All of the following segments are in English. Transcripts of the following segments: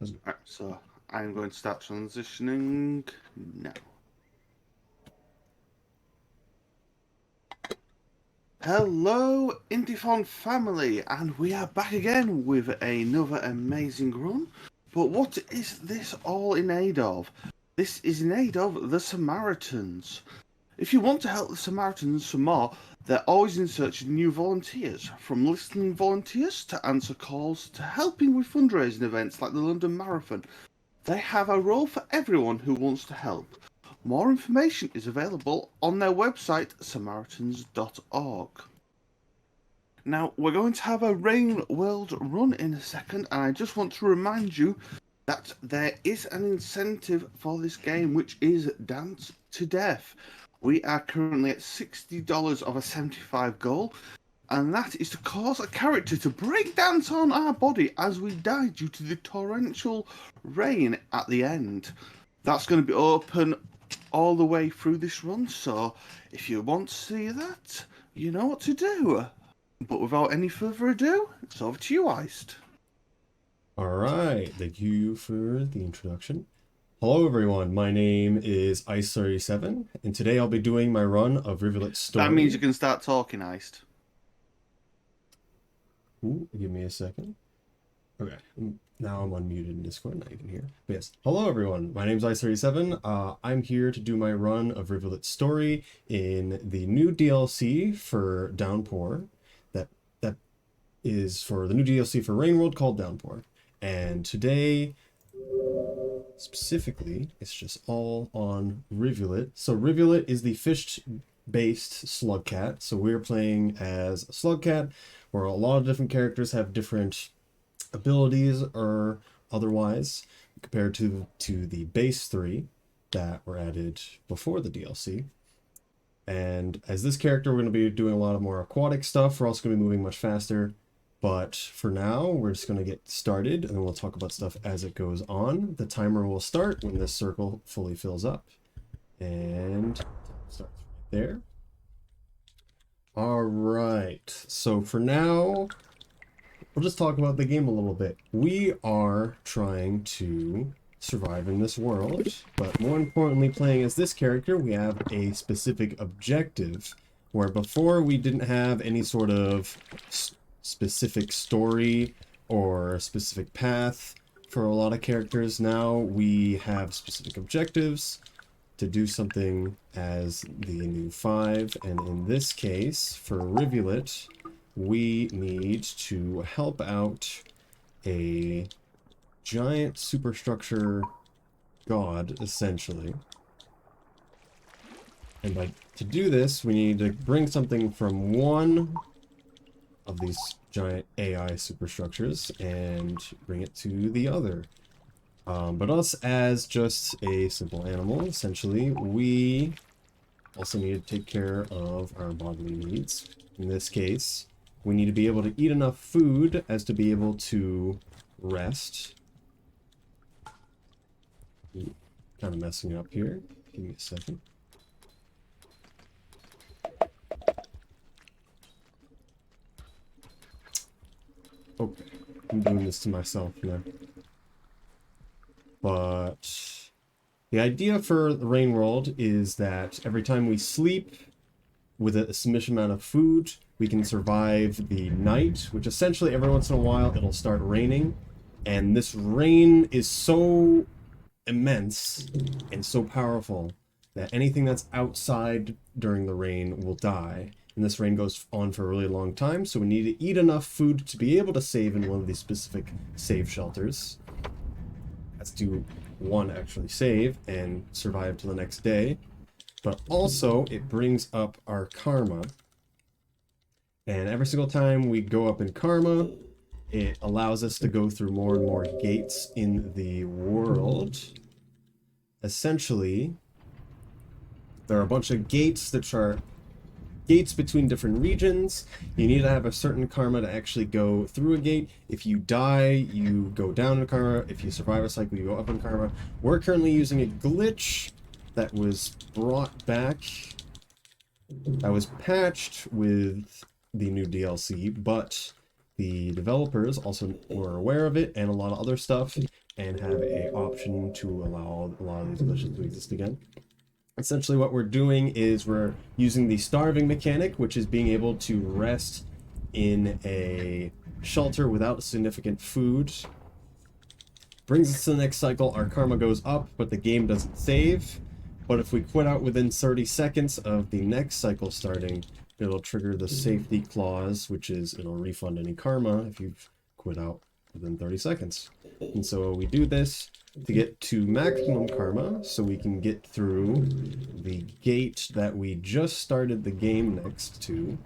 Right, so I'm going to start transitioning now. Hello, Indiethon family, and we are back again with another amazing run. But what is this all in aid of? This is in aid of the Samaritans. If you want to help the Samaritans some more, they're always in search of new volunteers, from listening volunteers to answer calls to helping with fundraising events like the London Marathon. They have a role for everyone who wants to help. More information is available on their website, samaritans.org. Now, we're going to have a Rain World run in a second, and I just want to remind you that there is an incentive for this game, which is Dance to Death. We are currently at $60 of a 75 goal, and that is to cause a character to break dance on our body as we die due to the torrential rain at the end. That's going to be open all the way through this run, so if you want to see that, you know what to do. But without any further ado, it's over to you, Iced. Alright, thank you for the introduction. Hello everyone, my name is iced37, and today I'll be doing my run of Rivulet Story. That means you can start talking, Iced. Ooh, give me a second. Okay, now I'm unmuted in Discord, now you can hear. But yes, hello everyone, my name is iced37. I'm here to do my run of Rivulet Story in the new DLC for Downpour. That is for the new DLC for Rain World called Downpour. And today, specifically, it's just all on Rivulet. So Rivulet is the fish-based slug cat. So we're playing as a slug cat, where a lot of different characters have different abilities or otherwise, compared to the base 3 that were added before the DLC. And as this character, we're going to be doing a lot of more aquatic stuff. We're also going to be moving much faster. But for now, we're just going to get started, and then we'll talk about stuff as it goes on. The timer will start when this circle fully fills up. And starts right there. Alright, so for now, we'll just talk about the game a little bit. We are trying to survive in this world, but more importantly, playing as this character, we have a specific objective, where before we didn't have any sort of specific story or specific path for a lot of characters. Now we have specific objectives to do something as the new 5, and in this case for Rivulet we need to help out a giant superstructure god, essentially. And to do this, we need to bring something from one of these giant AI superstructures and bring it to the other. But us as just a simple animal, essentially, we also need to take care of our bodily needs. In this case, we need to be able to eat enough food as to be able to rest. Kind of messing up here. Give me a second. Okay, I'm doing this to myself now. But the idea for the Rain World is that every time we sleep with a sufficient amount of food, we can survive the night, which essentially every once in a while it'll start raining. And this rain is so immense and so powerful that anything that's outside during the rain will die. And this rain goes on for a really long time, so we need to eat enough food to be able to save in one of these specific save shelters. That's to, one, actually save and survive till the next day. But also, it brings up our karma. And every single time we go up in karma, it allows us to go through more and more gates in the world. Essentially, there are a bunch of gates that are gates between different regions. You need to have a certain karma to actually go through a gate. If you die, you go down in karma. If you survive a cycle, you go up in karma. We're currently using a glitch that was brought back, that was patched with the new DLC, but the developers also were aware of it and a lot of other stuff, and have a option to allow a lot of these glitches to exist again. Essentially what we're doing is we're using the starving mechanic, which is being able to rest in a shelter without significant food. Brings us to the next cycle, our karma goes up, but the game doesn't save. But if we quit out within 30 seconds of the next cycle starting, it'll trigger the safety clause, which is it'll refund any karma if you've quit out within 30 seconds. And so we do this to get to maximum karma, so we can get through the gate that we just started the game next to.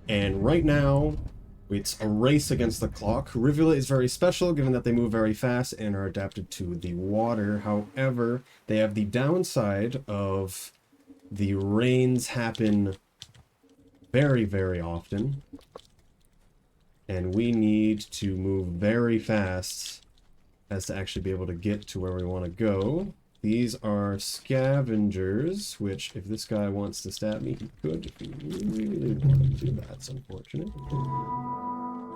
And right now, it's a race against the clock. Rivulet is very special, given that they move very fast and are adapted to the water. However, they have the downside of the rains happen very, very often. And we need to move very fast as to actually be able to get to where we want to go. These are scavengers, which if this guy wants to stab me, he could if he really wanted to. That's unfortunate.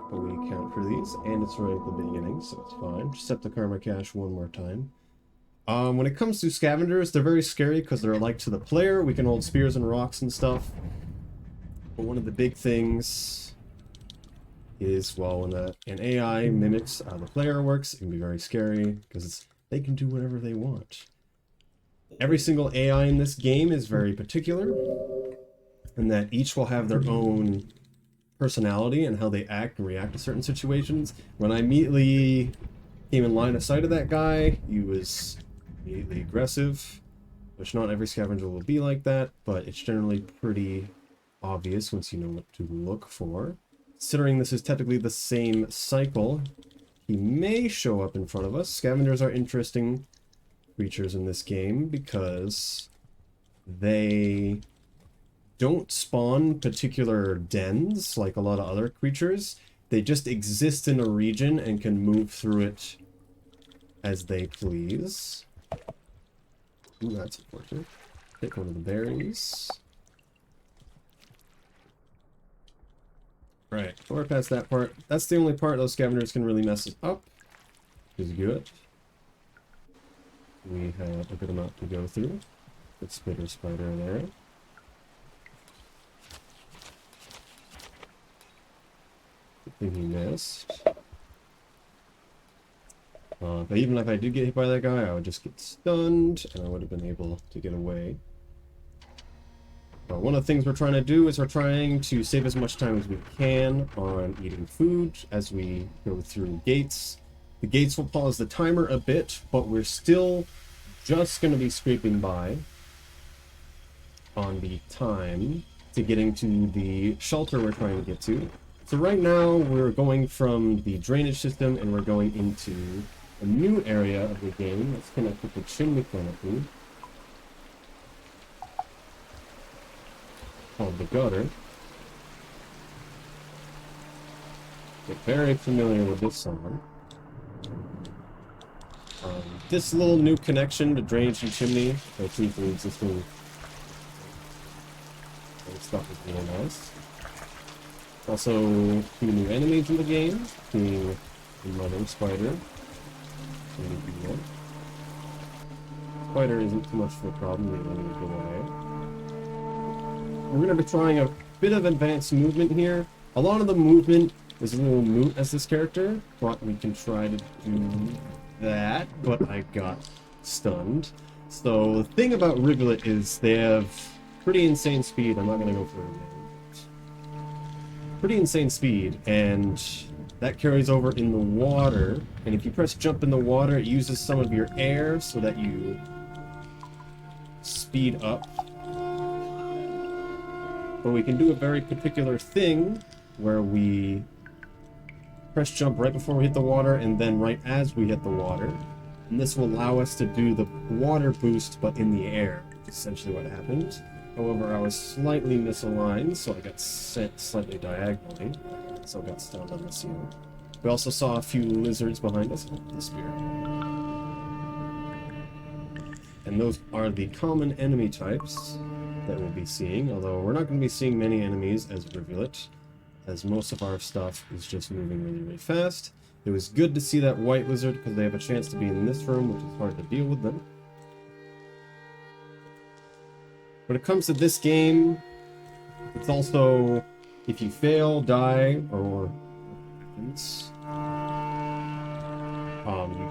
But we count for these, and it's right at the beginning, so it's fine. Just set the karma cache one more time. When it comes to scavengers, they're very scary because they're alike to the player. We can hold spears and rocks and stuff. But one of the big things is, well, when an AI mimics how the player works, it can be very scary because they can do whatever they want. Every single AI in this game is very particular, and that each will have their own personality and how they act and react to certain situations. When I immediately came in line of sight of that guy, he was immediately aggressive, which not every scavenger will be like that, but it's generally pretty obvious once you know what to look for. Considering this is technically the same cycle, he may show up in front of us. Scavengers are interesting creatures in this game because they don't spawn particular dens like a lot of other creatures. They just exist in a region and can move through it as they please. Ooh, that's unfortunate. Take one of the berries. Right, we're past that part. That's the only part those scavengers can really mess us up. Which is good. We have a good amount to go through. Good spitter spider there. Good thing he missed. But even if I did get hit by that guy, I would just get stunned, and I would have been able to get away. One of the things we're trying to do is we're trying to save as much time as we can on eating food as we go through gates. The gates will pause the timer a bit, but we're still just going to be scraping by on the time to getting to the shelter we're trying to get to. So right now we're going from the drainage system and we're going into a new area of the game that's connected to chimney canopy, called the gutter. Get very familiar with this song. This little new connection to drainage and chimney, that's the existing stuff is really nice. Also, two new enemies in the game, being the mother spider. Spider isn't too much of a problem, they don't go away. We're going to be trying a bit of advanced movement here. A lot of the movement is a little moot as this character, but we can try to do that, but I got stunned. So the thing about Rivulet is they have pretty insane speed. I'm not going to go for it. Pretty insane speed, and that carries over in the water. And if you press jump in the water, it uses some of your air so that you speed up. But we can do a very particular thing where we press jump right before we hit the water and then right as we hit the water. And this will allow us to do the water boost but in the air, which is essentially what happened. However, I was slightly misaligned, so I got sent slightly diagonally, so I got stunned on the ceiling. We also saw a few lizards behind us with the spear. And those are the common enemy types that we'll be seeing, although we're not going to be seeing many enemies as Rivulet. as most of our stuff is just moving really, really fast. It was good to see that white lizard because they have a chance to be in this room, which is hard to deal with them. When it comes to this game, it's also, if you fail, die, or you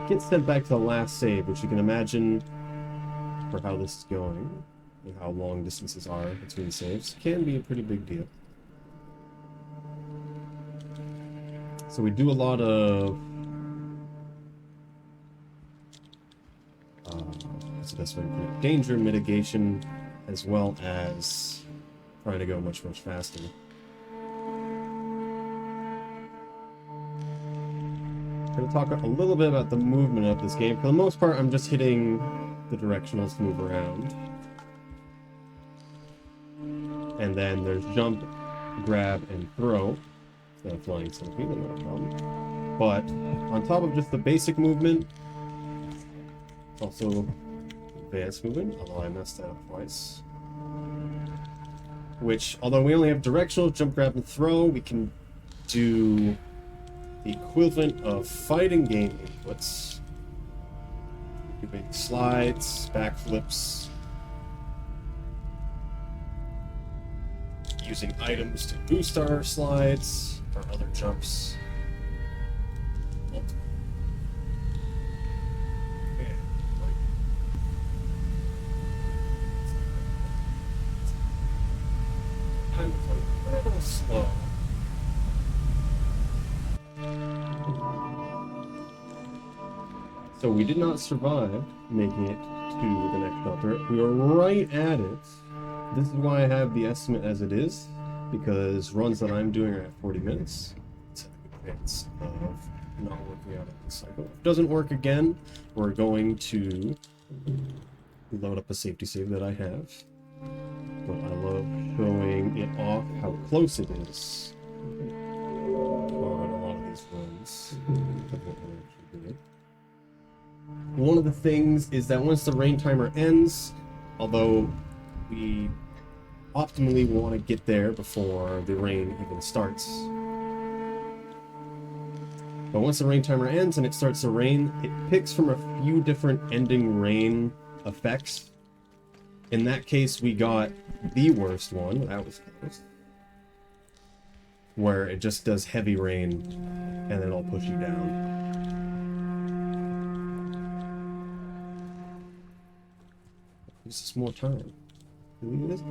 get sent back to the last save, which you can imagine for how this is going and how long distances are between saves can be a pretty big deal. So we do a lot of what's the best way to put it? Danger mitigation, as well as trying to go much, much faster. I'm going to talk a little bit about the movement of this game. For the most part, I'm just hitting the directionals to move around. And then there's jump, grab, and throw. Instead of flying centipede, not a problem. But on top of just the basic movement, it's also advanced movement, although I messed that up twice. Which, although we only have directional, jump, grab, and throw, we can do the equivalent of fighting game inputs. Doing slides, backflips, using items to boost our slides or other jumps. I'm a little slow. So we did not survive making it to the next shelter. We were right at it. This is why I have the estimate as it is, because runs that I'm doing are at 40 minutes. It's a good chance of not working out of the cycle. If it doesn't work again, we're going to load up a safety save that I have. But I love showing it off how close it is on a lot of these runs. One of the things is that once the rain timer ends, although we optimally want to get there before the rain even starts. But once the rain timer ends and it starts to rain, it picks from a few different ending rain effects. In that case, we got the worst one. That was close. Where it just does heavy rain and then it'll push you down. This is more time.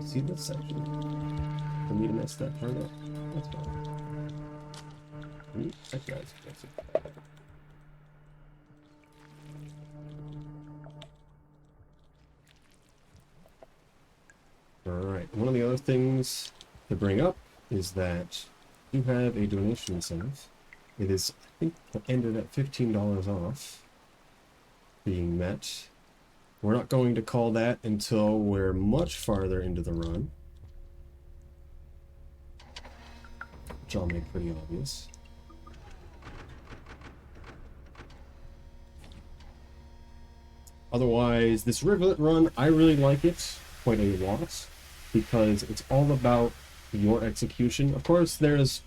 See this section? For me to mess that part up. That's fine. That guy's aggressive. Alright, one of the other things to bring up is that you have a donation incentive. It is, I think, ended at $15 off being met. We're not going to call that until we're much farther into the run, which I'll make pretty obvious. Otherwise, this Rivulet run, I really like it quite a lot because it's all about your execution. Of course, there's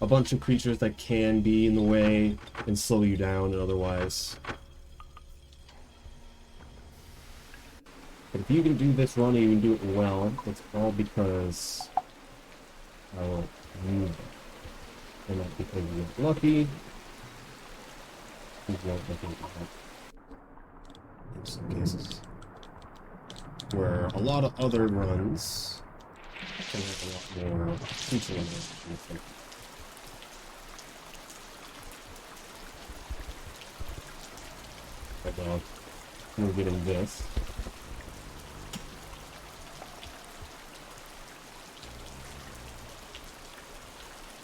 a bunch of creatures that can be in the way and slow you down and otherwise. But if you can do this run and you can do it well, it's all because I will use it. And not because you get lucky. Please don't look at that. In some cases. Where a lot of other runs can have a lot more feature in it. But now, we're getting this.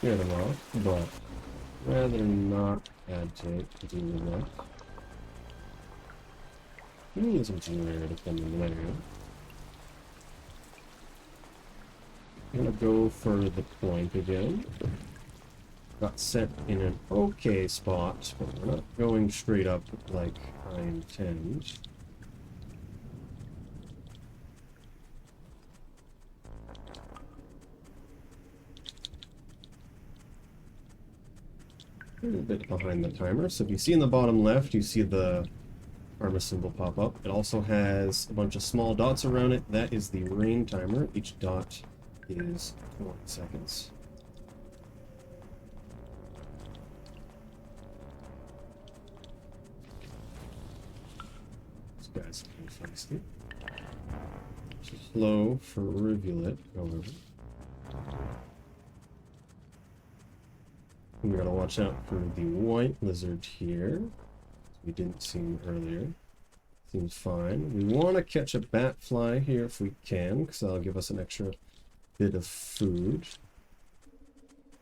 Clear them off, but rather not agitate to do that. Need something rare to come in there. I'm gonna go for the point again. Got set in an okay spot, but we're not going straight up like I intend. a little bit behind the timer. So if you see in the bottom left, you see the armor symbol pop up. It also has a bunch of small dots around it. That is the rain timer. Each dot is 20 seconds. This guy's pretty feisty. Slow for Rivulet, however. And we gotta watch out for the white lizard here. We didn't see him earlier. Seems fine. We want to catch a bat fly here if we can, because that'll give us an extra bit of food.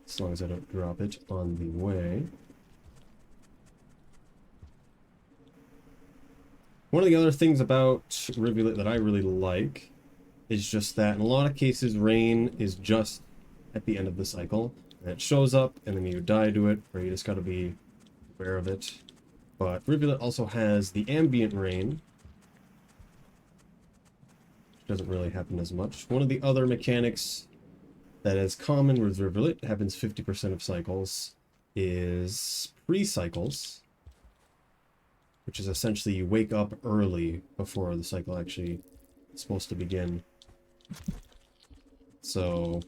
As long as I don't drop it on the way. One of the other things about Rivulet that I really like is just that in a lot of cases rain is just at the end of the cycle. And it shows up and then you die to it, or you just gotta be aware of it. But Rivulet also has the ambient rain, which doesn't really happen as much. One of the other mechanics that is common with Rivulet, happens 50% of cycles, is pre-cycles, which is essentially you wake up early before the cycle actually is supposed to begin. So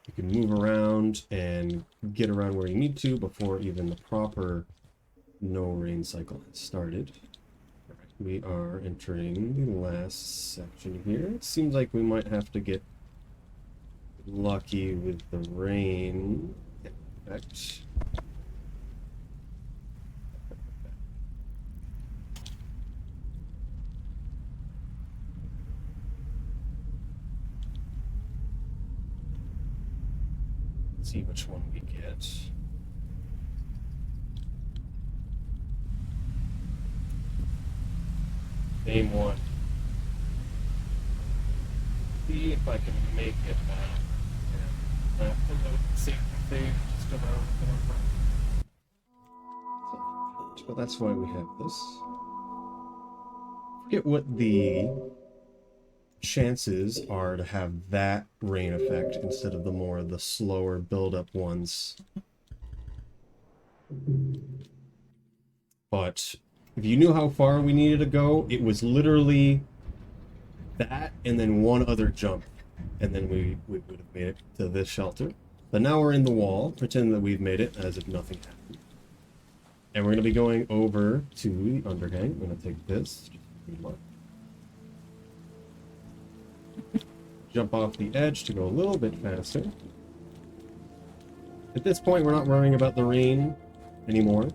you can move around and get around where you need to before even the proper no rain cycle has started. Alright, we are entering the last section here. It seems like we might have to get lucky with the rain effect. See which one we get. Name one. See if I can make it back. Safety save just about. So that's why we have this. Forget what the chances are to have that rain effect instead of the slower build-up ones. But if you knew how far we needed to go, it was literally that and then one other jump, and then we would have made it to this shelter. But now we're in the wall, pretend that we've made it as if nothing happened. And we're going to be going over to the underhang. I'm going to take this. Jump off the edge to go a little bit faster. At this point, we're not worrying about the rain anymore.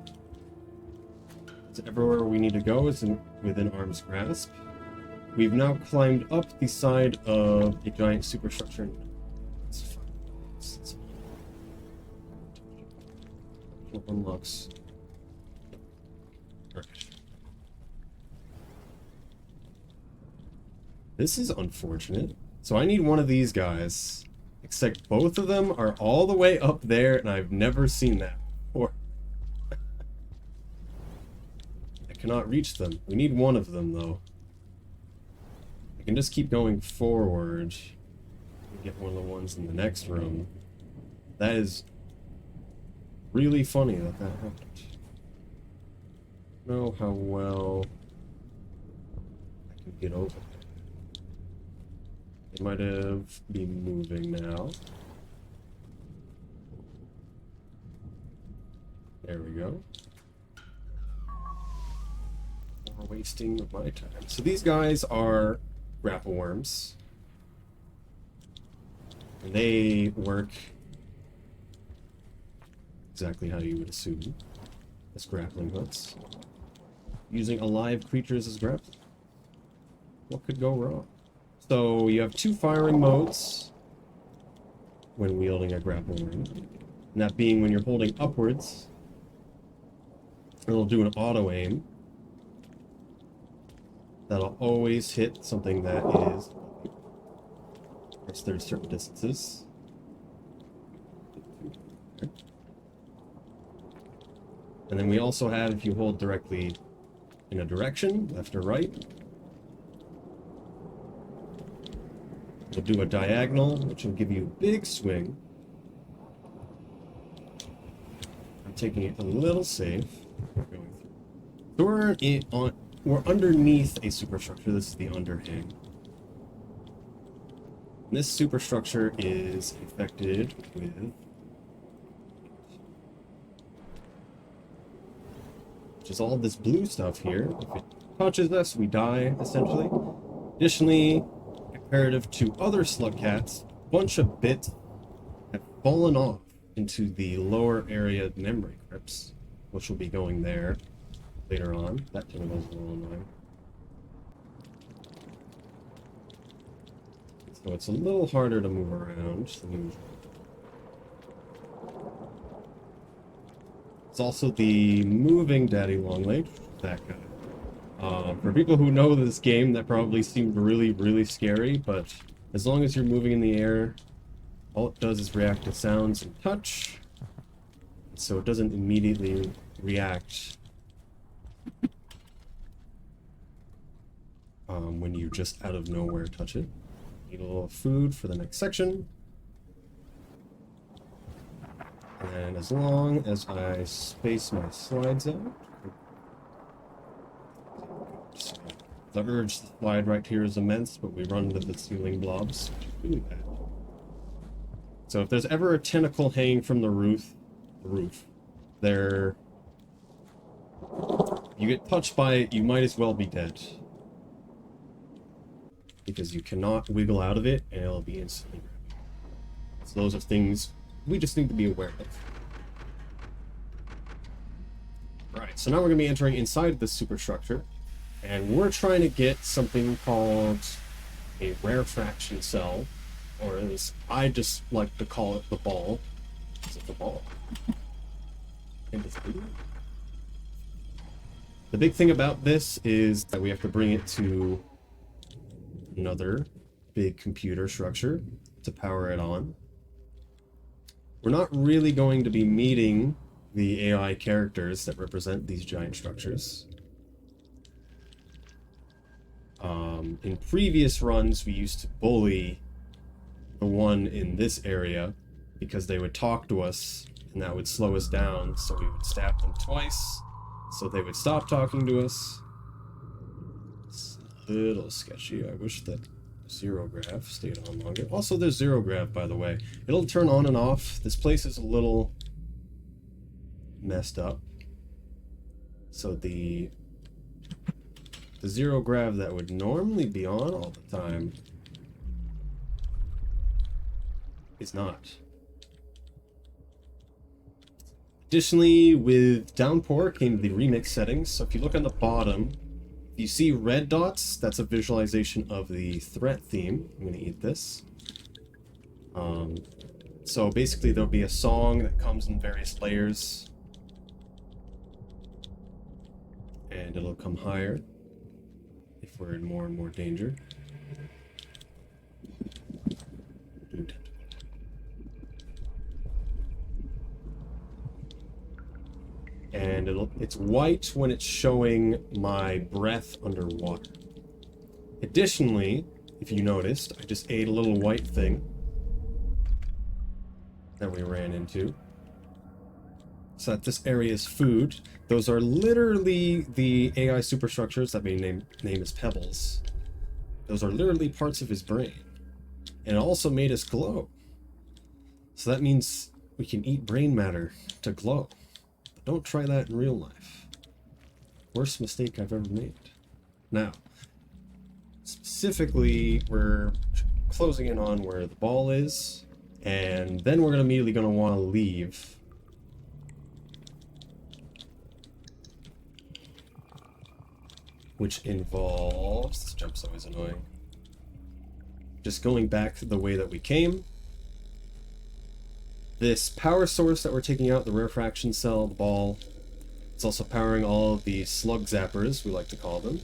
So everywhere we need to go is within arm's grasp. We've now climbed up the side of a giant superstructure. Unlocks. Okay. This is unfortunate. So I need one of these guys, except both of them are all the way up there, and I've never seen that before. I cannot reach them. We need one of them, though. I can just keep going forward and get one of the ones in the next room. That is really funny that that happened. I don't know how well I can get over there. They might have been moving now. There we go. More wasting of my time. So these guys are grapple worms. And they work exactly how you would assume as grappling hooks. Using alive creatures as grappling. What could go wrong? So you have two firing modes when wielding a grapple worm. And that being when you're holding upwards, it'll do an auto aim. That'll always hit something that is, of course there's certain distances. And then we also have, if you hold directly in a direction, left or right, We'll do a diagonal, which will give you a big swing. I'm taking it a little safe. Going through. So we're underneath a superstructure. This is the underhang. And this superstructure is infected with, which is all this blue stuff here. If it touches us, we die, essentially. Additionally, comparative to other slug cats, a bunch of bits have fallen off into the lower area memory crypts, which will be going there later on. That chemical is a little annoying. So it's a little harder to move around than usual. It's also the moving daddy longlegs, that guy. For people who know this game, that probably seemed really, really scary, but as long as you're moving in the air, all it does is react to sounds and touch, so it doesn't immediately react when you just out of nowhere touch it. Need a little food for the next section. And as long as I space my slides out, the urge to slide right here is immense, but we run into the ceiling blobs. Really bad. So if there's ever a tentacle hanging from the roof, there, you get touched by it, you might as well be dead. Because you cannot wiggle out of it, and it'll be instantly grabbed. So those are things we just need to be aware of. Right, so now we're going to be entering inside this superstructure, and we're trying to get something called a rarefaction cell, or as I just like to call it, the ball. Is it the ball? And it's blue. The big thing about this is that we have to bring it to another big computer structure to power it on. We're not really going to be meeting the AI characters that represent these giant structures. In previous runs, we used to bully the one in this area because they would talk to us and that would slow us down, so we would stab them twice so they would stop talking to us. It's a little sketchy. I wish that zero grav stayed on longer. Also, there's zero grav, by the way. It'll turn on and off. This place is a little messed up. So the zero grav that would normally be on all the time is not. Additionally, with Downpour came the remix settings. So if you look on the bottom, if you see red dots, that's a visualization of the threat theme. I'm going to eat this. So basically there'll be a song that comes in various layers. And it'll come higher if we're in more and more danger. And it's white when it's showing my breath underwater. Additionally, if you noticed, I just ate a little white thing that we ran into. So that this area is food. Those are literally the AI superstructures that we name as pebbles. Those are literally parts of his brain. And it also made us glow. So that means we can eat brain matter to glow. But don't try that in real life. Worst mistake I've ever made. Now, specifically, we're closing in on where the ball is, and then we're immediately going to want to leave. Which involves, this jump's always annoying, just going back the way that we came. This power source that we're taking out, the rarefaction cell, the ball, it's also powering all of the slug zappers, we like to call them,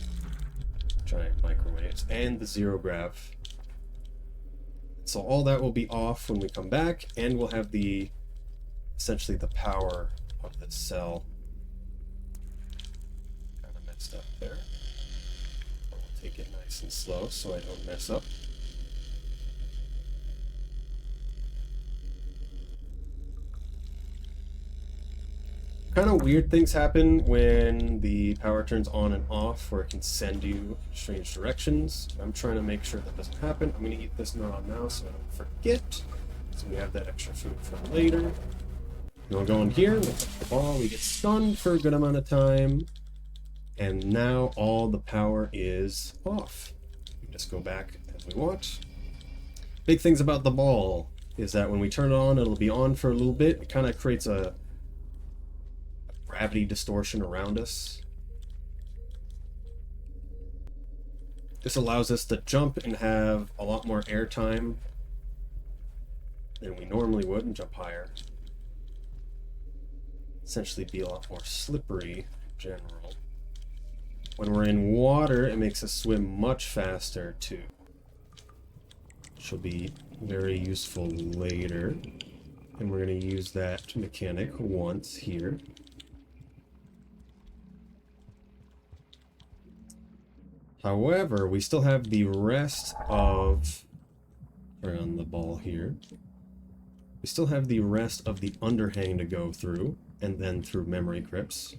giant microwaves, and the zero grav. So all that will be off when we come back, and we'll have the, essentially the power of the cell. Kind of messed up there. Take it nice and slow so I don't mess up. kind of weird things happen when the power turns on and off, where it can send you in strange directions. I'm trying to make sure that doesn't happen. I'm going to eat this neuron now so I don't forget. So we have that extra food for later. We'll go in here, we'll touch the ball, we get stunned for a good amount of time, and now all the power is off. We can just go back as we want. Big things about the ball is that when we turn it on, it'll be on for a little bit. It kind of creates a gravity distortion around us. This allows us to jump and have a lot more air time than we normally would and jump higher. Essentially be a lot more slippery in general. When we're in water, it makes us swim much faster too, which will be very useful later. And we're going to use that mechanic once here. However, we still have the rest of... Sorry, on the ball here. We still have the rest of the underhang to go through, and then through memory crypts.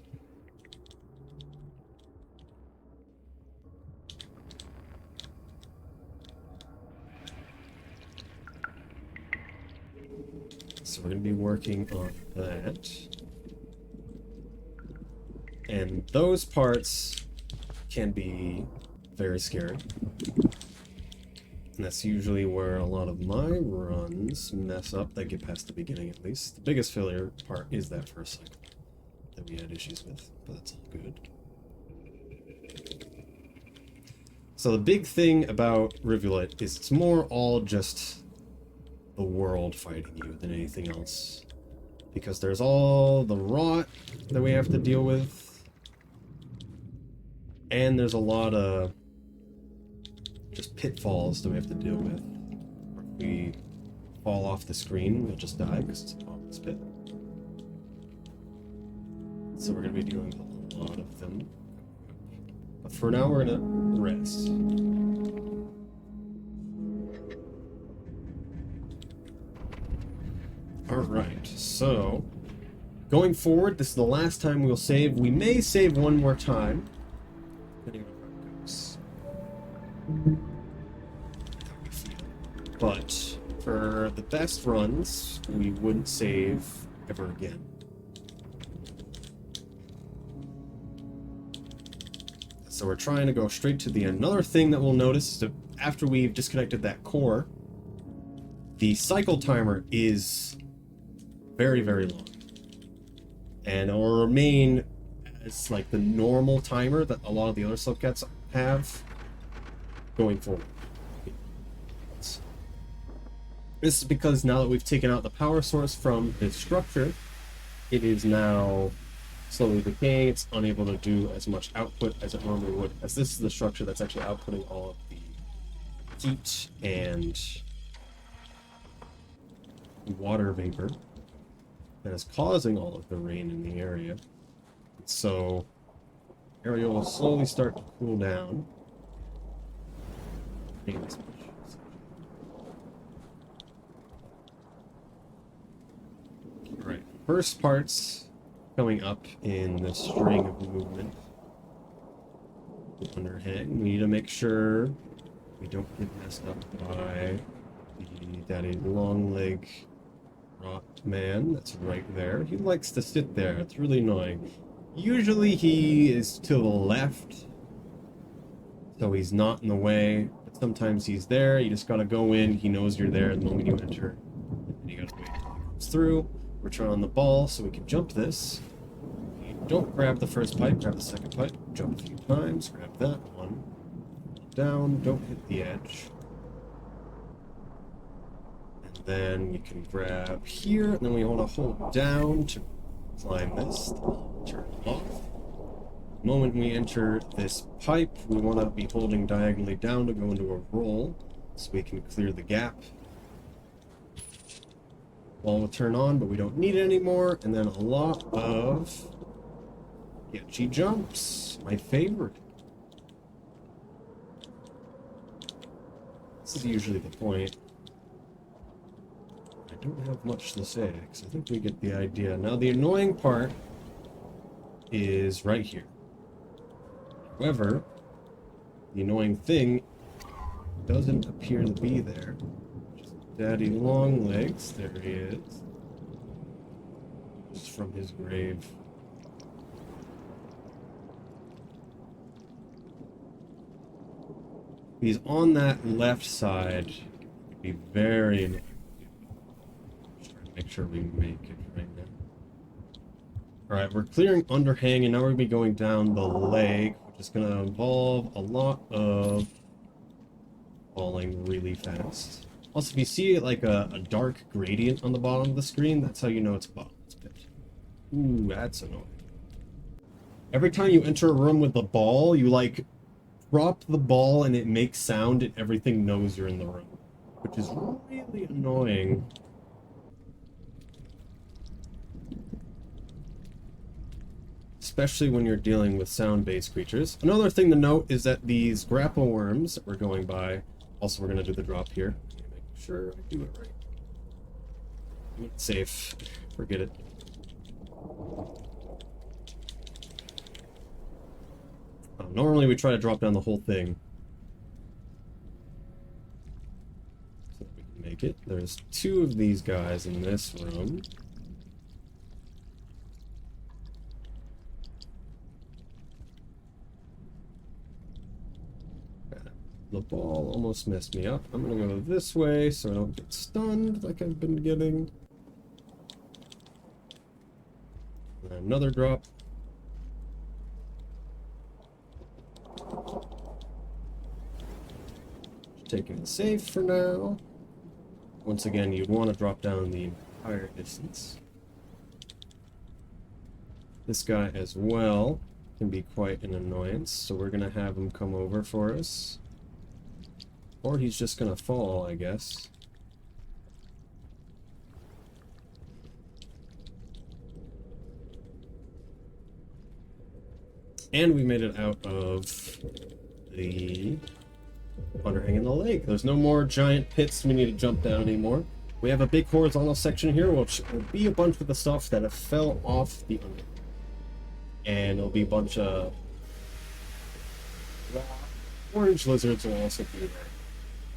So we're going to be working on that. And those parts can be very scary. And that's usually where a lot of my runs mess up. They get past the beginning at least. The biggest failure part is that first cycle that we had issues with, but that's all good. So the big thing about Rivulet is it's more all just the world fighting you than anything else. Because there's all the rot that we have to deal with. And there's a lot of just pitfalls that we have to deal with. If we fall off the screen, we'll just die because it's a bottomless pit. So we're going to be dealing with a lot of them. But for now, we're going to rest. Alright, so going forward, this is the last time we'll save. We may save one more time, depending on how it goes. But for the best runs, we wouldn't save ever again. So we're trying to go straight to the end. Another thing that we'll notice is that after we've disconnected that core, the cycle timer is very, very long. And it will remain as like the normal timer that a lot of the other slipcats have going forward. This is because now that we've taken out the power source from its structure, it is now slowly decaying. It's unable to do as much output as it normally would, as this is the structure that's actually outputting all of the heat and water vapor that is causing all of the rain in the area. So, the area will slowly start to cool down. Alright, first part's coming up in the string of movement. The underhang. We need to make sure we don't get messed up by the daddy long leg rot man that's right there. He likes to sit there. It's really annoying. Usually he is to the left, so he's not in the way. But sometimes he's there. You just gotta go in. He knows you're there the moment you enter. And you gotta wait until he comes through. We're trying on the ball so we can jump this. You don't grab the first pipe, grab the second pipe. Jump a few times, grab that one. Down, don't hit the edge. And then you can grab here, and then we want to hold down to climb this. Turn it off. The moment we enter this pipe, we want to be holding diagonally down to go into a roll, so we can clear the gap. Ball will turn on, but we don't need it anymore. And then a lot of sketchy jumps, my favorite. This is usually the point. I don't have much to say, because I think we get the idea. Now the annoying part is right here. However, the annoying thing doesn't appear to be there. Daddy Longlegs, there he is. Just from his grave. He's on that left side. Be very annoying. Just trying to make sure we make it right now. Alright, we're clearing underhang, and now we're going to be going down the leg, which is going to involve a lot of falling really fast. Also, if you see like a dark gradient on the bottom of the screen, that's how you know it's a bottomless pit. Ooh, that's annoying. Every time you enter a room with the ball, you like drop the ball and it makes sound and everything knows you're in the room, which is really annoying. Especially when you're dealing with sound-based creatures. Another thing to note is that these grapple worms that we're going by, also we're going to do the drop here. Make sure I do it right. It's safe. Forget it. Normally we try to drop down the whole thing. So that we can make it. There's 2 of these guys in this room. The ball almost messed me up. I'm gonna go this way so I don't get stunned like I've been getting. And another drop. Taking it safe for now. Once again, you'd want to drop down the entire distance. This guy as well can be quite an annoyance, so we're gonna have him come over for us. Or he's just gonna fall, I guess. And we made it out of the underhang in the lake. There's no more giant pits we need to jump down anymore. We have a big horizontal section here, which will be a bunch of the stuff that have fell off the underhang. And it'll be a bunch of orange lizards will also be there.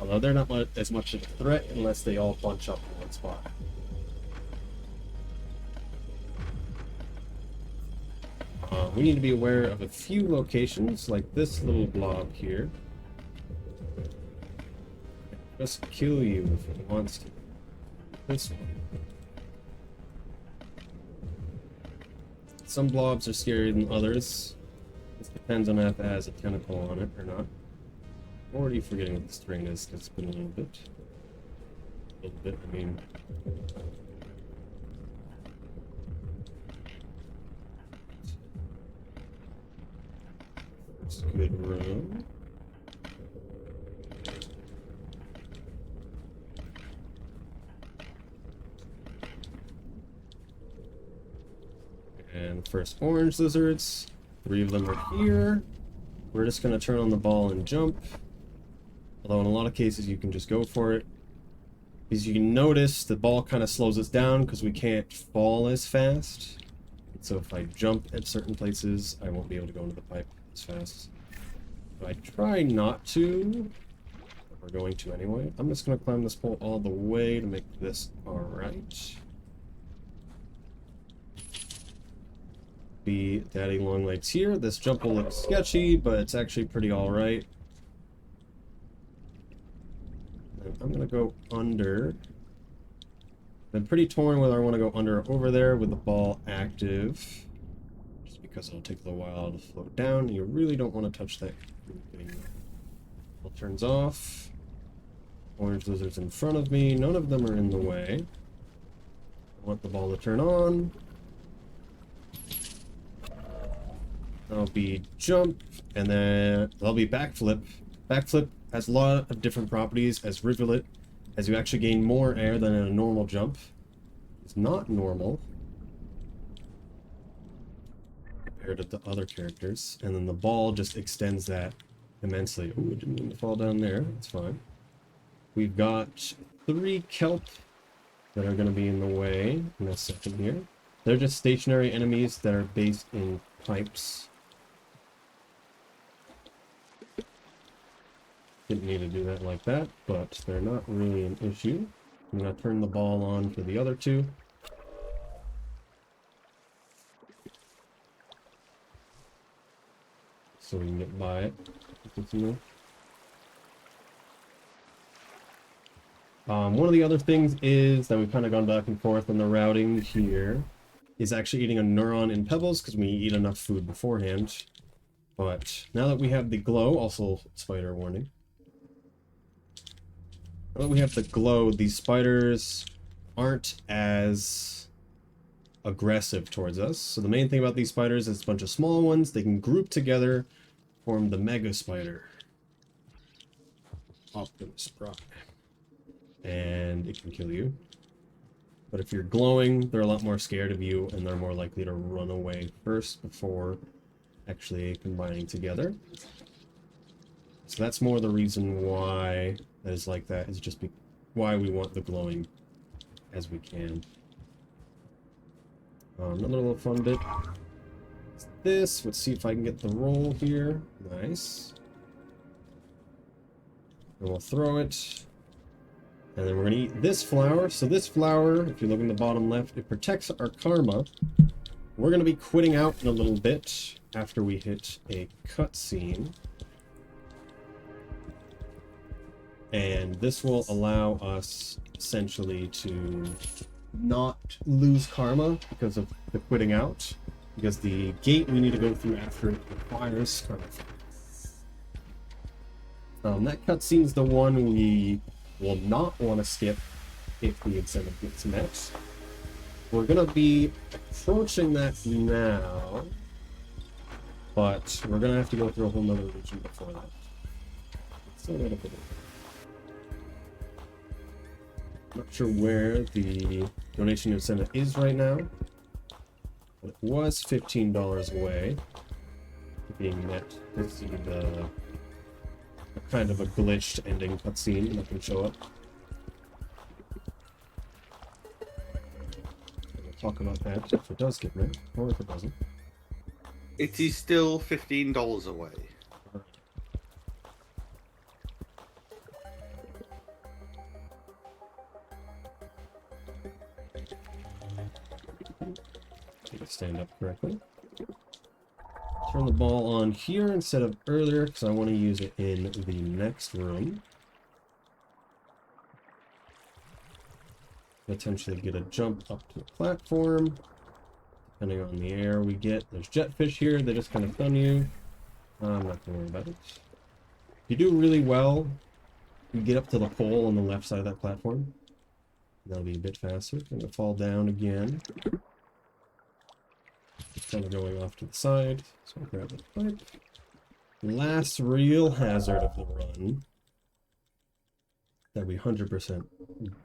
Although they're not as much of a threat unless they all bunch up in one spot. We need to be aware of a few locations, like this little blob here. Just kill you if it wants to. This one. Some blobs are scarier than others. This depends on if it has a tentacle on it or not. I'm already forgetting what the string is, because it's been a little bit. I mean. First good room. And the first orange lizards. 3 of them are here. We're just going to turn on the ball and jump. Although in a lot of cases you can just go for it. As you can notice, the ball kind of slows us down because we can't fall as fast. And so if I jump at certain places, I won't be able to go into the pipe as fast. If I try not to, but we're going to anyway, I'm just going to climb this pole all the way to make this alright. Be daddy long legs here. This jump will look sketchy, but it's actually pretty alright. I'm gonna go under. I'm pretty torn whether I want to go under or over there with the ball active. Just because it'll take a little while to float down. You really don't want to touch that. Ball turns off. Orange lizards in front of me. None of them are in the way. I want the ball to turn on. That'll be jump, and then that'll be backflip. Backflip has a lot of different properties as Rivulet, as you actually gain more air than in a normal jump. It's not normal compared to the other characters, and then the ball just extends that immensely. Oh, I didn't mean to fall down there. That's fine. We've got 3 kelp that are going to be in the way in a second here. They're just stationary enemies that are based in pipes. Didn't need to do that like that, but they're not really an issue. I'm going to turn the ball on for the other two. So we can get by it. One of the other things is that we've kind of gone back and forth on the routing here is actually eating a neuron in pebbles because we eat enough food beforehand. But now that we have the glow, also spider warning. Now that we have the glow, these spiders aren't as aggressive towards us. So the main thing about these spiders is it's a bunch of small ones. They can group together, form the mega spider. Optimus Prime. And it can kill you. But if you're glowing, they're a lot more scared of you, and they're more likely to run away first before actually combining together. So that's more the reason why that is like that, is just why we want the glowing as we can. Another little fun bit is this. Let's see if I can get the roll here. Nice. And we'll throw it. And then we're going to eat this flower. So this flower, if you look in the bottom left, it protects our karma. We're going to be quitting out in a little bit after we hit a cutscene. And this will allow us essentially to not lose karma because of the quitting out. Because the gate we need to go through after it requires karma. That cutscene's the one we will not want to skip if the incentive gets met. We're going to be approaching that now, but we're going to have to go through a whole nother region before that. So not sure where the donation incentive is right now, but it was $15 away being met to see the kind of a glitched ending cutscene that can show up. We'll talk about that if it does get met, or if it doesn't. It is still $15 away. Stand up correctly. Turn the ball on here instead of earlier because I want to use it in the next room. Potentially get a jump up to the platform. Depending on the air we get. There's jetfish here, they just kind of stun you. I'm not going to worry about it. If you do really well, you get up to the pole on the left side of that platform. That'll be a bit faster. I'm going to fall down again. Kind of going off to the side, so I'll grab the pipe. Last real hazard of the run that we 100%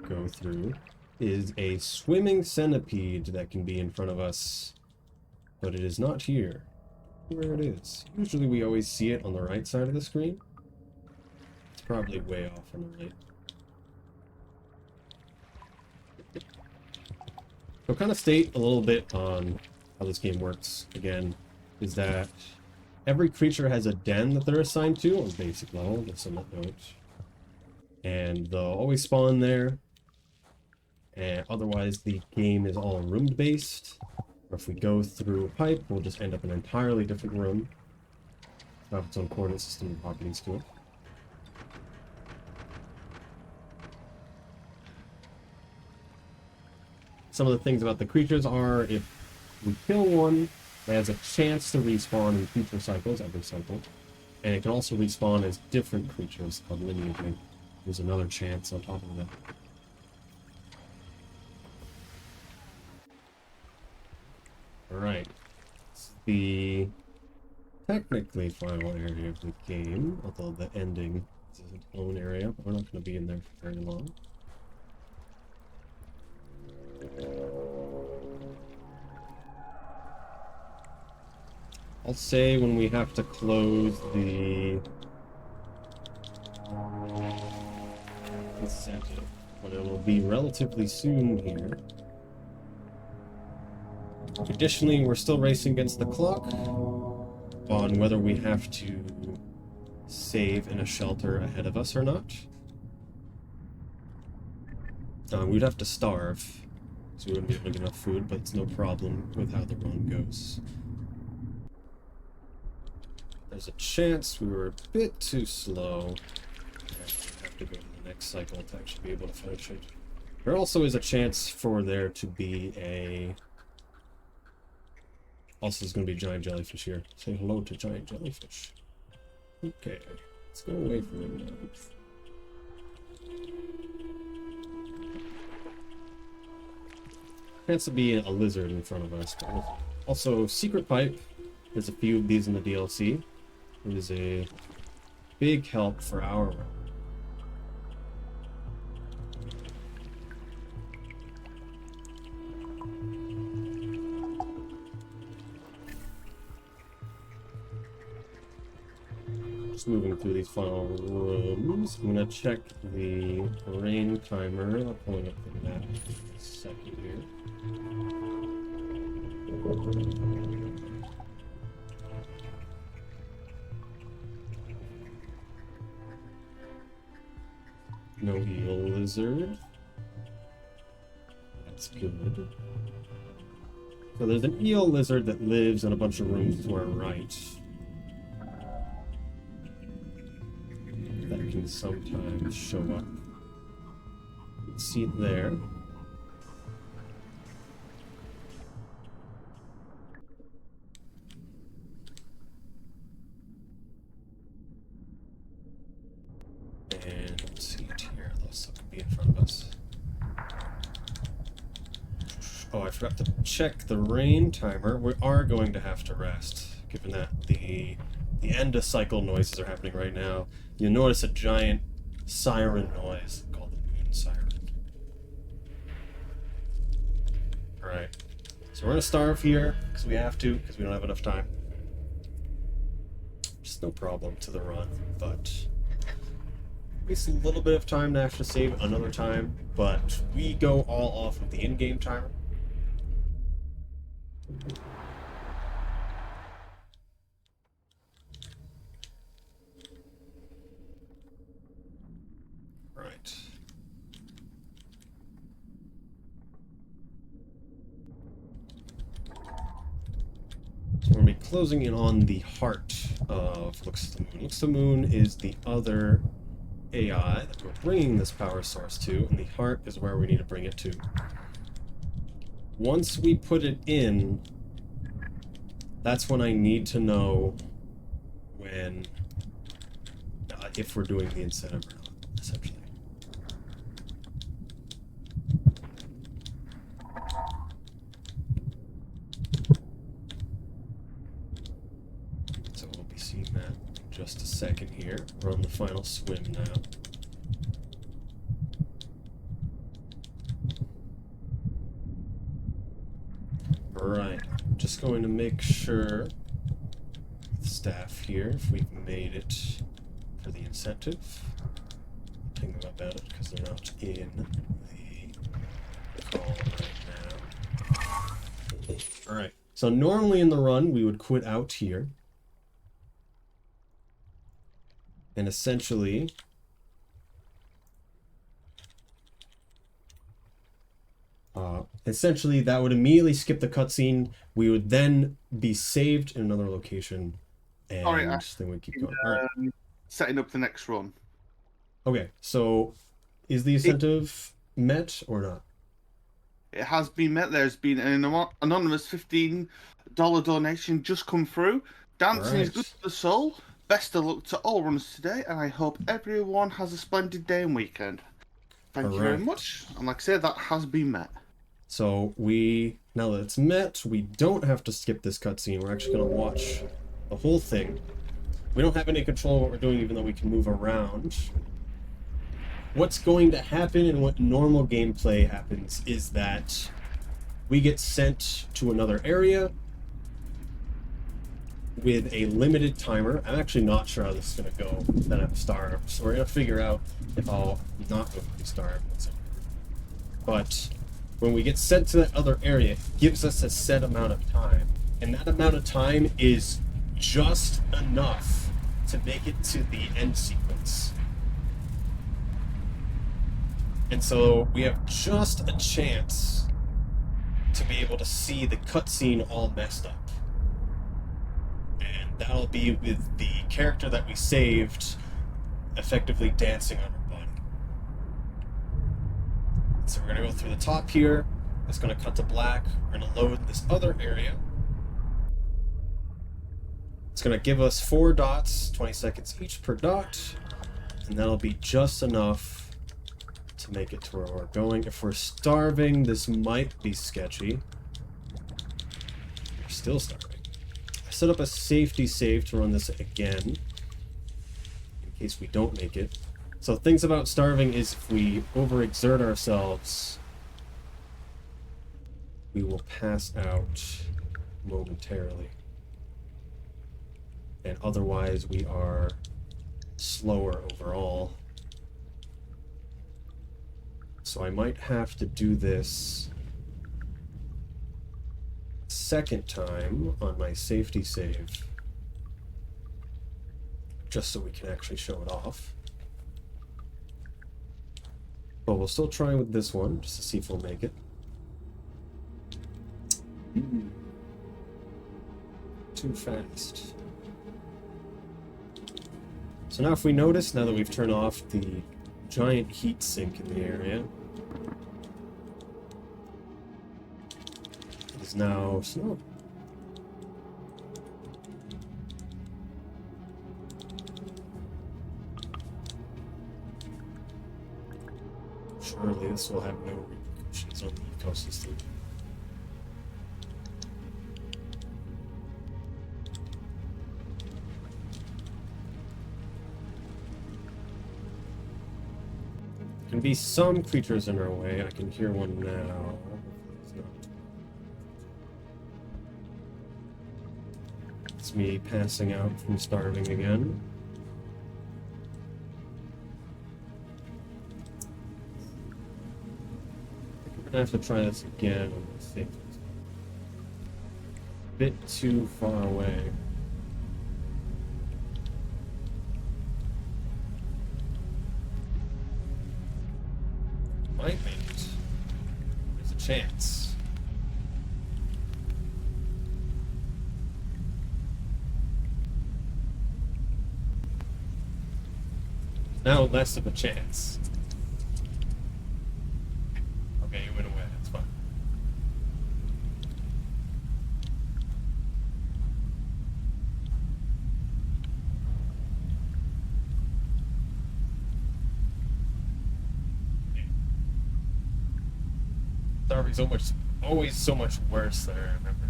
go through is a swimming centipede that can be in front of us, but it is not here. Where it is. Usually we always see it on the right side of the screen. It's probably way off on the right. So kind of state a little bit on how this game works, again, is that every creature has a den that they're assigned to on basic level, just so that note. And they'll always spawn there. And otherwise, the game is all room-based. Or if we go through a pipe, we'll just end up in an entirely different room. It'll have its own coordinate system and properties to it. Some of the things about the creatures are, if we kill one, it has a chance to respawn in future cycles, every cycle. And it can also respawn as different creatures called lineaging. There's another chance on top of that. Alright. It's the technically final area of the game, although the ending is its own area, but we're not going to be in there for very long. I'll say when we have to close the incentive, but it will be relatively soon here. Additionally, we're still racing against the clock on whether we have to save in a shelter ahead of us or not. We'd have to starve, so we wouldn't be able to get enough food, but it's no problem with how the run goes. There's a chance we were a bit too slow, and we have to go to the next cycle to actually be able to finish it. There also is a chance for there to be a... Also, there's going to be a giant jellyfish here. Say hello to giant jellyfish. Okay, let's go away from him now. Chance to be a lizard in front of us. Also, secret pipe. There's a few of these in the DLC. It is a big help for our run. Just moving through these final rooms. I'm gonna check the rain timer. I'm pulling up the map in a second here. No eel lizard. That's good. So there's an eel lizard that lives in a bunch of rooms to our right. That can sometimes show up. See it there. And let's see it here. Those could be in front of us. Oh, I forgot to check the rain timer. We are going to have to rest, given that the end of cycle noises are happening right now. You'll notice a giant siren noise called the moon siren. Alright. So we're gonna starve here, because we have to, because we don't have enough time. Just no problem to the run, but waste a little bit of time to actually save another time, but we go all off of the in-game timer. Right. So we're going to be closing in on the heart of Looks to the Moon. Looks to the Moon is the other AI that we're bringing this power source to, and the heart is where we need to bring it to. Once we put it in, that's when I need to know when, if we're doing the incentive or not, essentially. So we'll be seeing that in just a second here. We're on the final swim now. Right, just going to make sure with staff here if we've made it for the incentive. Ping them about it because they're not in the call right now. Alright, so normally in the run we would quit out here. And essentially that would immediately skip the cutscene. We would then be saved in another location, and then we keep going. Right. Setting up the next run. Okay, so is the incentive met or not? It has been met. There's been an anonymous $15 donation just come through. Dancing is good for the soul. Best of luck to all runners today, and I hope everyone has a splendid day and weekend. Thank you very much. And like I said, that has been met. So now that it's met, we don't have to skip this cutscene. We're actually going to watch the whole thing. We don't have any control of what we're doing, even though we can move around. What's going to happen and what normal gameplay happens is that we get sent to another area with a limited timer. I'm actually not sure how this is going to go. Then I'm starved. So we're going to figure out if I'll not go to be starved. But when we get sent to that other area, it gives us a set amount of time. And that amount of time is just enough to make it to the end sequence. And so we have just a chance to be able to see the cutscene all messed up. And that'll be with the character that we saved effectively dancing on her body. So we're going to go through the top here. It's going to cut to black. We're going to load this other area. It's going to give us 4 dots, 20 seconds each per dot, and that'll be just enough to make it to where we're going. If we're starving, this might be sketchy. We're still starving. I set up a safety save to run this again, in case we don't make it. So things about starving is if we overexert ourselves, we will pass out momentarily. And otherwise we are slower overall. So I might have to do this a second time on my safety save, just so we can actually show it off. But we'll still try with this one, just to see if we'll make it. Too fast. So now if we notice, now that we've turned off the giant heat sink in the area, it is now snow. Surely this will have no repercussions on the ecosystem. There can be some creatures in our way. I can hear one now. It's me passing out from starving again. We're gonna have to try this again on the safety. A bit too far away. Might make it. There's a chance. Now less of a chance. Okay, you went away. That's fine. Starving's always so much worse than I remember.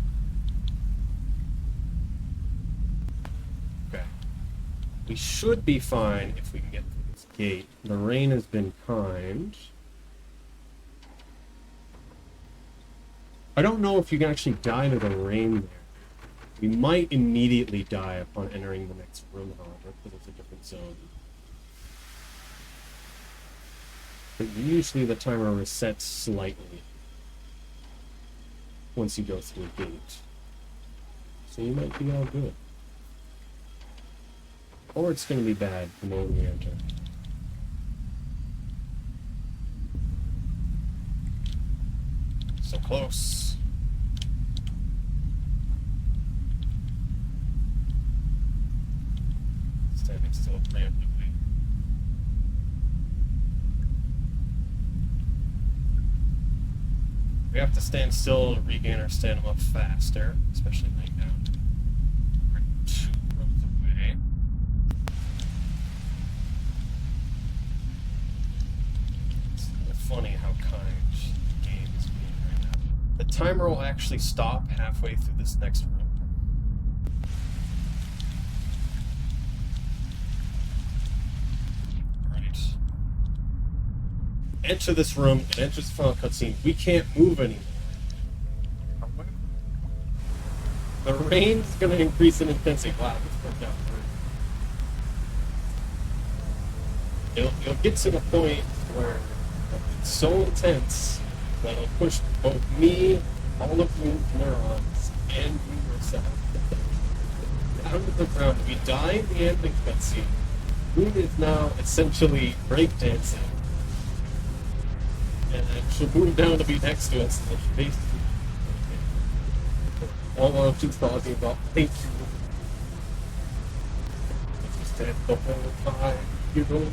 Okay. We should be fine if we can get through this gate. The rain has been kind. I don't know if you can actually die to the rain there. We might immediately die upon entering the next room, however, because it's a different zone. But usually the timer resets slightly once you go through a gate. So you might be all good. Or it's going to be bad the moment we enter. So close. Standing still preemptively. We have to stand still to regain our stamina faster, especially right now. We're 2 rows away. It's funny how kind the game is being right now. The timer will actually stop halfway through this next room. Enter this room, it enters the final cutscene. We can't move anymore. The rain's going to increase in intensity. Wow, this worked out great. It'll get to the point where it's so intense, that'll push both me, all of you neurons, and you yourself down to the ground. We die in the ending cutscene. Moon is now essentially breakdancing. And then she'll move down to be next to us, and she basically all while she's talking about thank you. She said the whole time, you know.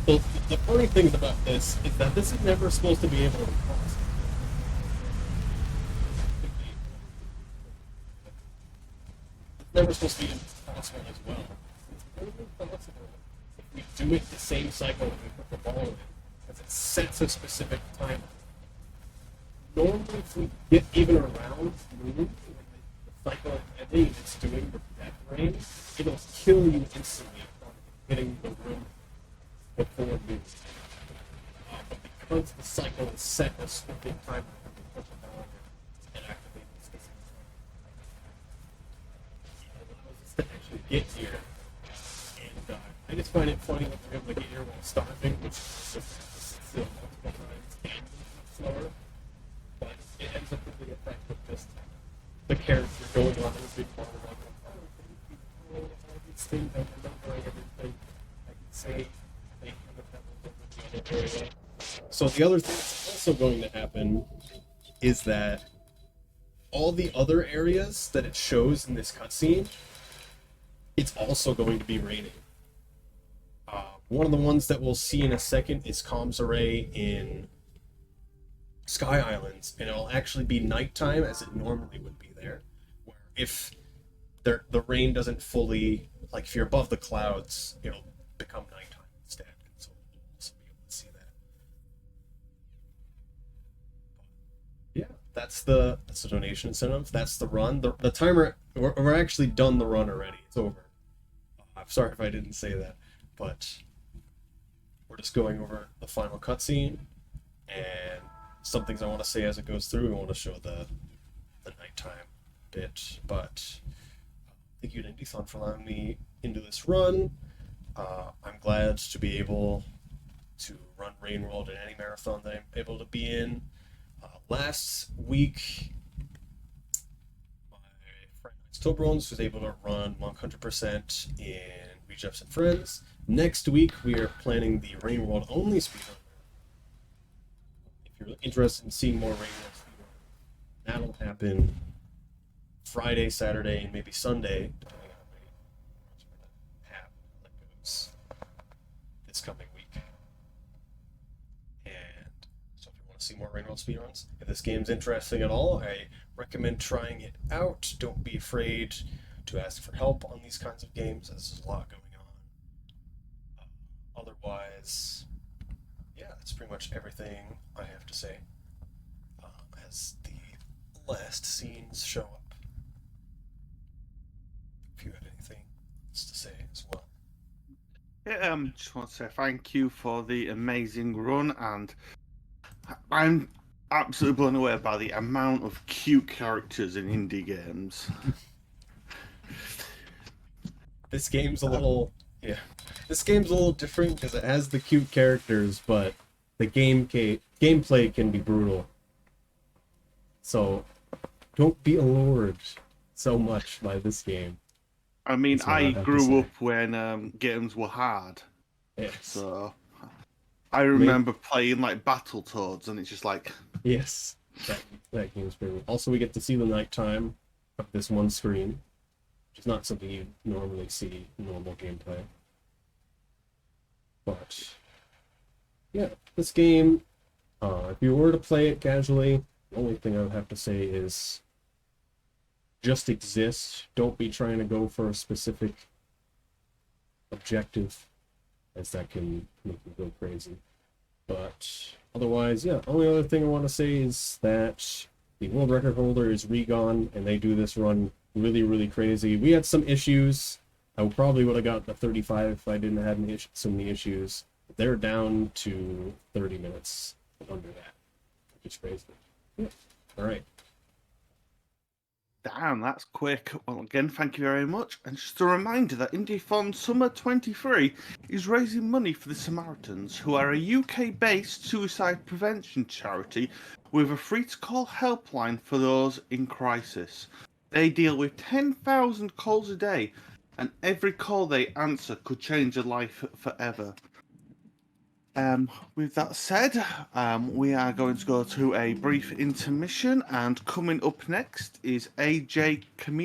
So the funny thing about this is that this is never supposed to be able to cross. It's never supposed to be impossible as well. It's only possible if we do it the same cycle that we put the ball in, because it sets a specific time. Normally, if we get even around Moon, the cycle of ending it's doing the death range, it'll kill you instantly from hitting the room before Moon. But because the cycle is set a specific time, it activates this. It allows us to actually get here. And I just find it funny that we're able to get here while starving, which is just still multiple times and slower. But it ends up with the effect of just the character going on in a big part of like, all these things, I'm remembering everything I can say. So the other thing that's also going to happen is that all the other areas that it shows in this cutscene, it's also going to be raining. One of the ones that we'll see in a second is Comms Array in Sky Islands, and it'll actually be nighttime as it normally would be there. Where if the rain doesn't fully, like if you're above the clouds, it'll become nighttime instead. So we'll also be able to see that. Yeah, that's the donation incentive. That's the run. The timer. We're actually done the run already. It's over. I'm sorry if I didn't say that, but we're just going over the final cutscene and some things I want to say as it goes through. I want to show the nighttime bit, but thank you to Indiethon for allowing me into this run. I'm glad to be able to run Rain World in any marathon that I'm able to be in. Last week, my friend iced37 was able to run 100% in Reach and Friends. Next week, we are planning the Rain World only speedrun. If you're interested in seeing more Rain World speedrun, that'll happen Friday, Saturday, and maybe Sunday, depending on how many runs we're going to have that goes this coming week. And so if you want to see more Rain World speedruns, if this game's interesting at all, I recommend trying it out. Don't be afraid to ask for help on these kinds of games, as there's a lot going on. Otherwise, yeah, that's pretty much everything I have to say as the last scenes show up. If you had anything else to say as well. Yeah, just want to say thank you for the amazing run, and I'm absolutely blown away by the amount of cute characters in indie games. This game's a little, this game's a little different because it has the cute characters, but the gameplay can be brutal. So don't be allured so much by this game. I mean, I grew up when games were hard. Yes. So I remember playing like Battletoads, and it's just like... Yes, that game's pretty... Also, we get to see the nighttime of this one screen, which is not something you normally see in normal gameplay. But, yeah, this game, if you were to play it casually, the only thing I would have to say is just exist. Don't be trying to go for a specific objective, as that can make you go crazy. But otherwise, yeah, only other thing I want to say is that the world record holder is Regon, and they do this run really, really crazy. We had some issues. I probably would have gotten a 35 if I didn't have so many issues. They're down to 30 minutes under that, which is crazy. Yeah. All right. Damn, that's quick. Well, again, thank you very much. And just a reminder that Indiethon Summer 23 is raising money for the Samaritans, who are a UK-based suicide prevention charity with a free-to-call helpline for those in crisis. They deal with 10,000 calls a day, and every call they answer could change a life forever. With that said, we are going to go to a brief intermission, and coming up next is AJ Camille.